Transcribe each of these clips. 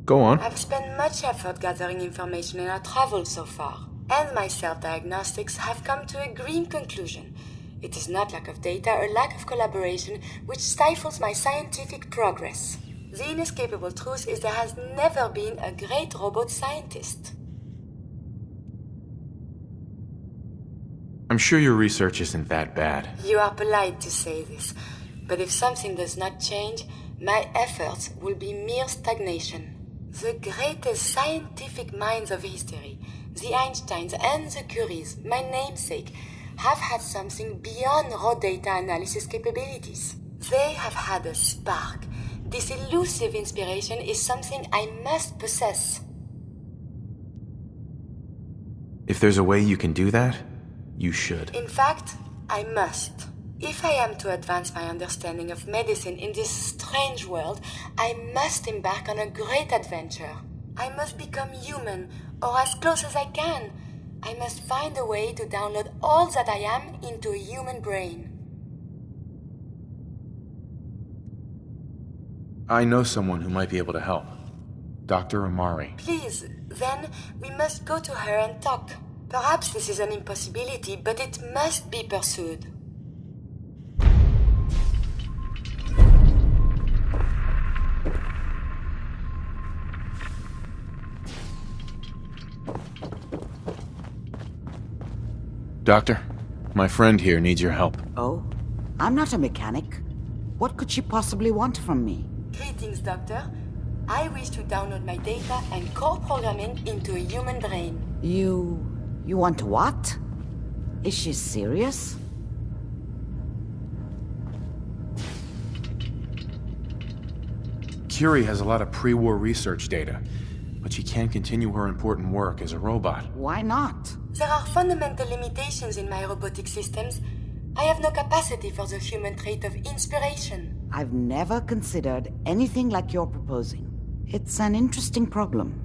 Go on. I've spent much effort gathering information in our travels so far, and my self-diagnostics have come to a grim conclusion. It is not lack of data or lack of collaboration which stifles my scientific progress. The inescapable truth is there has never been a great robot scientist. I'm sure your research isn't that bad. You are polite to say this, but if something does not change, my efforts will be mere stagnation. The greatest scientific minds of history, the Einsteins and the Curies, my namesake, have had something beyond raw data analysis capabilities. They have had a spark. This elusive inspiration is something I must possess. If there's a way you can do that, you should. In fact, I must. If I am to advance my understanding of medicine in this strange world, I must embark on a great adventure. I must become human, or as close as I can. I must find a way to download all that I am into a human brain. I know someone who might be able to help. Dr. Amari. Please, then, we must go to her and talk. Perhaps this is an impossibility, but it must be pursued. Doctor, my friend here needs your help. Oh? I'm not a mechanic. What could she possibly want from me? Greetings, Doctor. I wish to download my data and core programming into a human brain. You want what? Is she serious? Curie has a lot of pre-war research data, but she can't continue her important work as a robot. Why not? There are fundamental limitations in my robotic systems. I have no capacity for the human trait of inspiration. I've never considered anything like you're proposing. It's an interesting problem.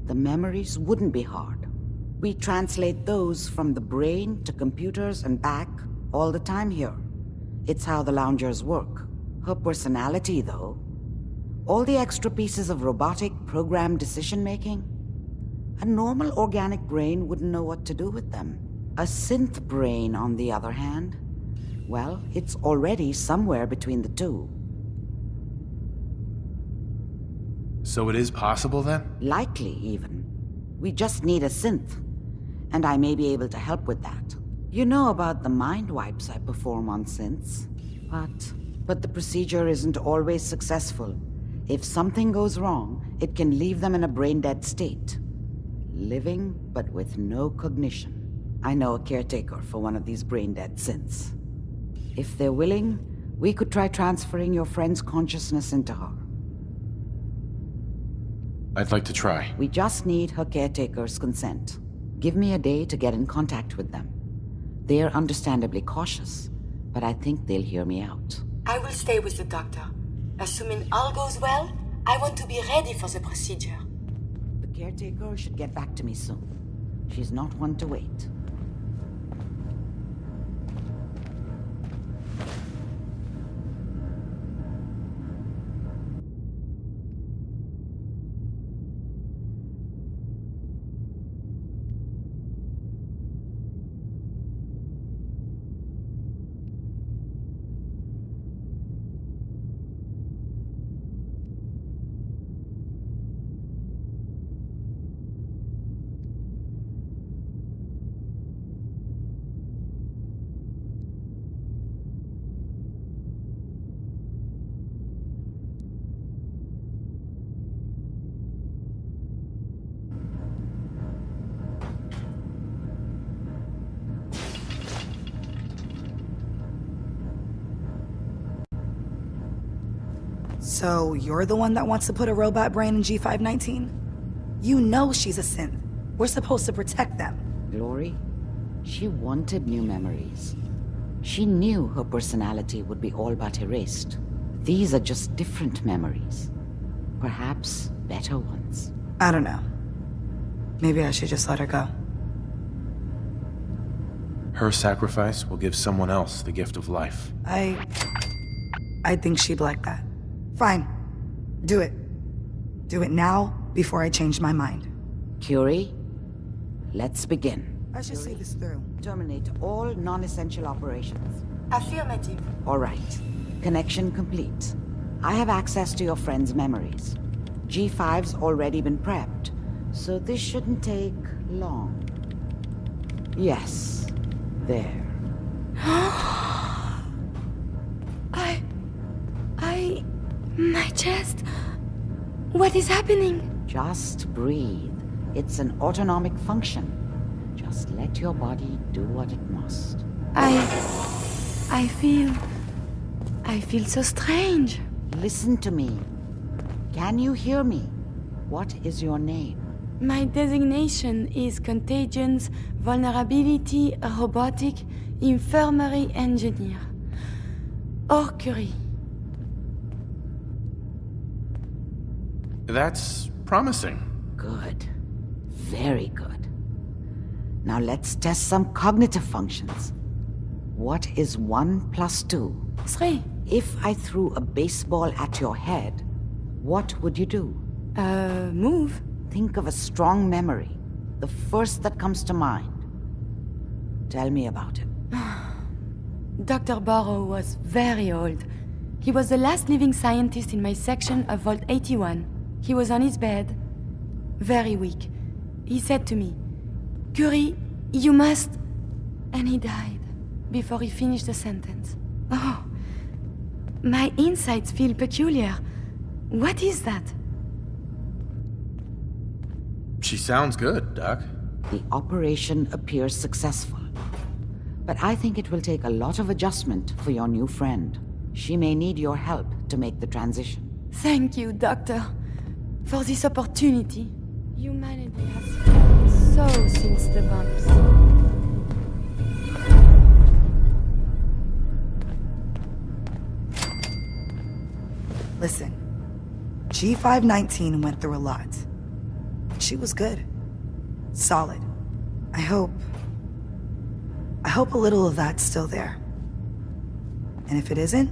The memories wouldn't be hard. We translate those from the brain to computers and back all the time here. It's how the loungers work. Her personality, though. All the extra pieces of robotic programmed decision-making. A normal organic brain wouldn't know what to do with them. A synth brain, on the other hand, well, it's already somewhere between the two. So it is possible, then? Likely, even. We just need a synth. And I may be able to help with that. You know about the mind wipes I perform on synths. But the procedure isn't always successful. If something goes wrong, it can leave them in a brain-dead state. Living, but with no cognition. I know a caretaker for one of these brain-dead synths. If they're willing, we could try transferring your friend's consciousness into her. I'd like to try. We just need her caretaker's consent. Give me a day to get in contact with them. They're understandably cautious, but I think they'll hear me out. I will stay with the doctor. Assuming all goes well, I want to be ready for the procedure. The caretaker should get back to me soon. She's not one to wait. So, you're the one that wants to put a robot brain in G519? You know she's a synth. We're supposed to protect them. Glory, she wanted new memories. She knew her personality would be all but erased. These are just different memories. Perhaps better ones. I don't know. Maybe I should just let her go. Her sacrifice will give someone else the gift of life. I think she'd like that. Fine. Do it. Do it now, before I change my mind. Curie, let's begin. I should see this through. Terminate all non-essential operations. Affirmative. All right. Connection complete. I have access to your friend's memories. G5's already been prepped, so this shouldn't take long. Yes. There. My chest. What is happening? Just breathe. It's an autonomic function. Just let your body do what it must. I feel so strange. Listen to me. Can you hear me? What is your name? My designation is Contagions, Vulnerability, Robotic, Infirmary Engineer. Or Curie. That's promising. Good. Very good. Now let's test some cognitive functions. What is 1 plus 2? 3. If I threw a baseball at your head, what would you do? Move. Think of a strong memory. The first that comes to mind. Tell me about it. Dr. Burrow was very old. He was the last living scientist in my section of Vault 81. He was on his bed, very weak. He said to me, "Curie, you must..." And he died before he finished the sentence. Oh, my insides feel peculiar. What is that? She sounds good, Doc. The operation appears successful. But I think it will take a lot of adjustment for your new friend. She may need your help to make the transition. Thank you, Doctor, for this opportunity. Humanity has failed so since the bumps. Listen, G519 went through a lot. She was good. Solid. I hope a little of that's still there. And if it isn't?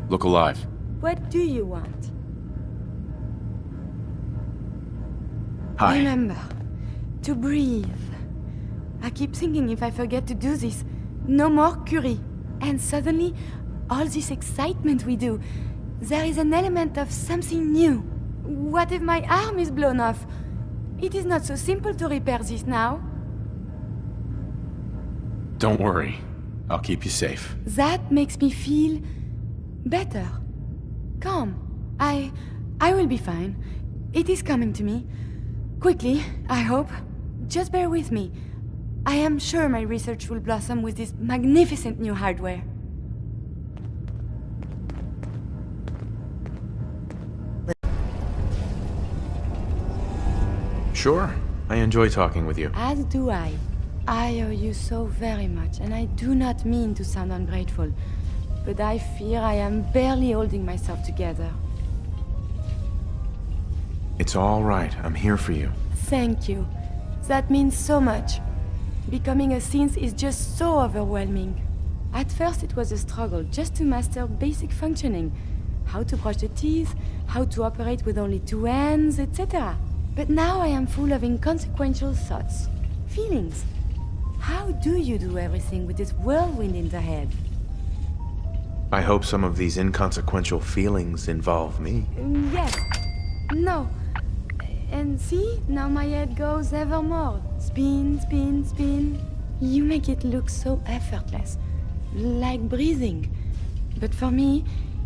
Look alive. What do you want? Hi. Remember, to breathe. I keep thinking if I forget to do this, no more Curie. And suddenly, all this excitement we do, there is an element of something new. What if my arm is blown off? It is not so simple to repair this now. Don't worry. I'll keep you safe. That makes me feel better. Calm. I will be fine. It is coming to me. Quickly, I hope. Just bear with me. I am sure my research will blossom with this magnificent new hardware. Sure. I enjoy talking with you. As do I. I owe you so very much, and I do not mean to sound ungrateful, but I fear I am barely holding myself together. It's all right. I'm here for you. Thank you. That means so much. Becoming a synth is just so overwhelming. At first it was a struggle just to master basic functioning. How to brush the teeth, how to operate with only 2 hands, etc. But now I am full of inconsequential thoughts, feelings. How do you do everything with this whirlwind in the head? I hope some of these inconsequential feelings involve me. Yes. No. And see, now my head goes ever more. Spin, spin, spin. You make it look so effortless, like breathing. But for me,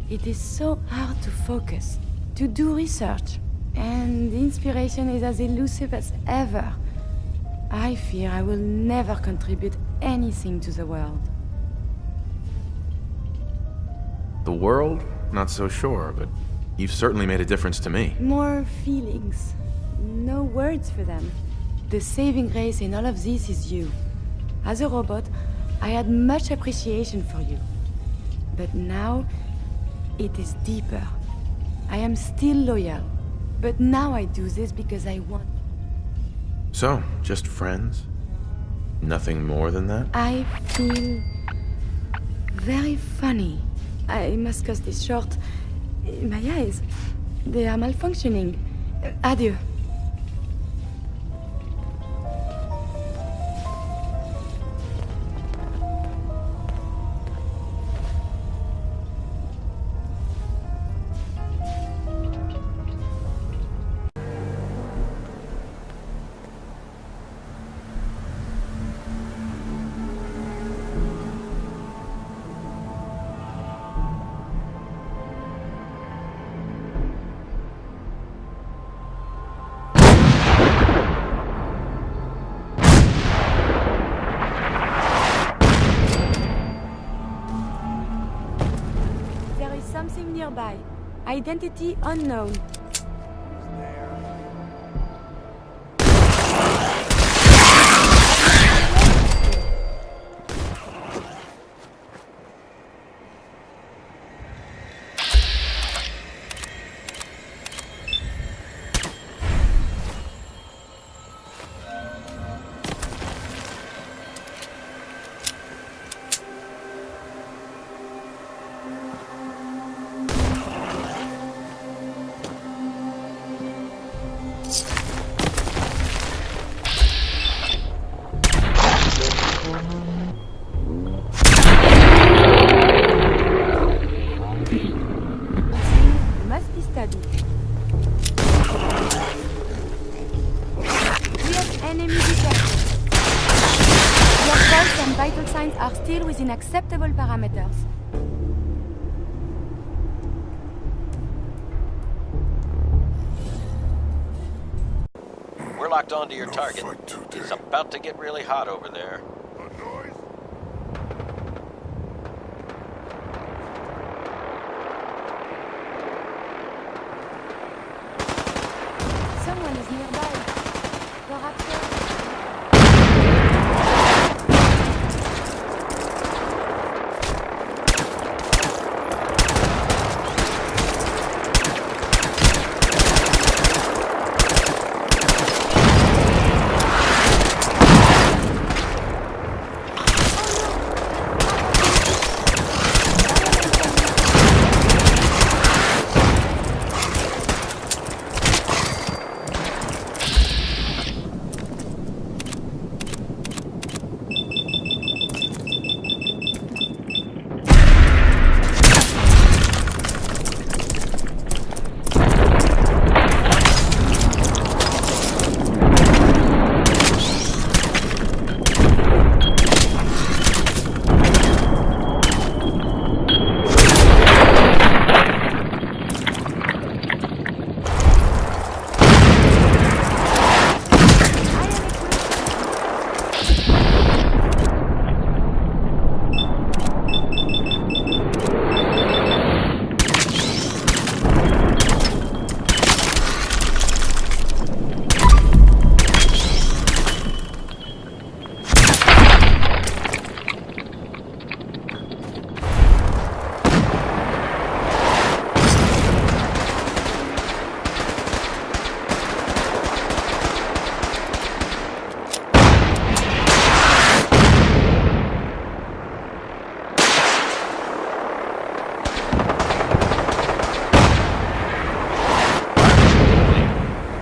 it is so hard to focus, to do research. And the inspiration is as elusive as ever. I fear I will never contribute anything to the world. The world? Not so sure, but you've certainly made a difference to me. More feelings. No words for them. The saving grace in all of this is you. As a robot, I had much appreciation for you. But now, it is deeper. I am still loyal. But now I do this because I want. So, just friends? Nothing more than that? I feel very funny. I must cut this short. My eyes. They are malfunctioning. Adieu. Something nearby. Identity unknown. Are still within acceptable parameters. We're locked onto your target. It's about to get really hot over there. Someone is nearby. Perhaps.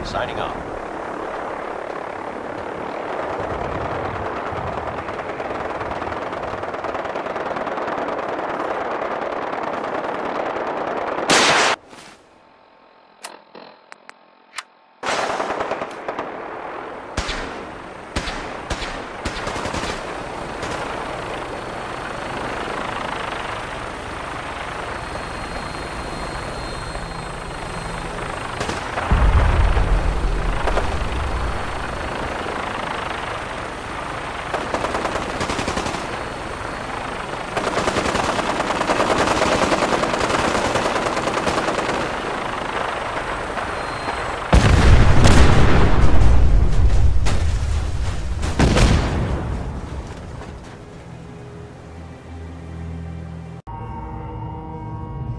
Signing off.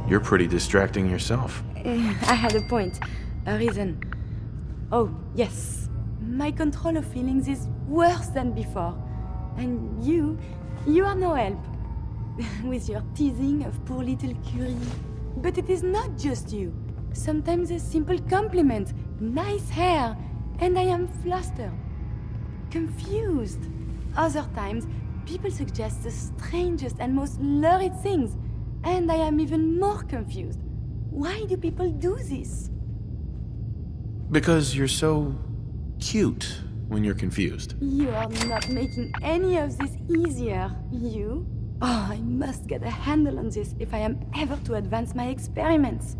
You're pretty distracting yourself. I had a point. A reason. Oh, yes. My control of feelings is worse than before. And you are no help. With your teasing of poor little Curie. But it is not just you. Sometimes a simple compliment, nice hair, and I am flustered. Confused. Other times, people suggest the strangest and most lurid things, and I am even more confused. Why do people do this? Because you're so cute when you're confused. You are not making any of this easier, you. Oh, I must get a handle on this if I am ever to advance my experiments.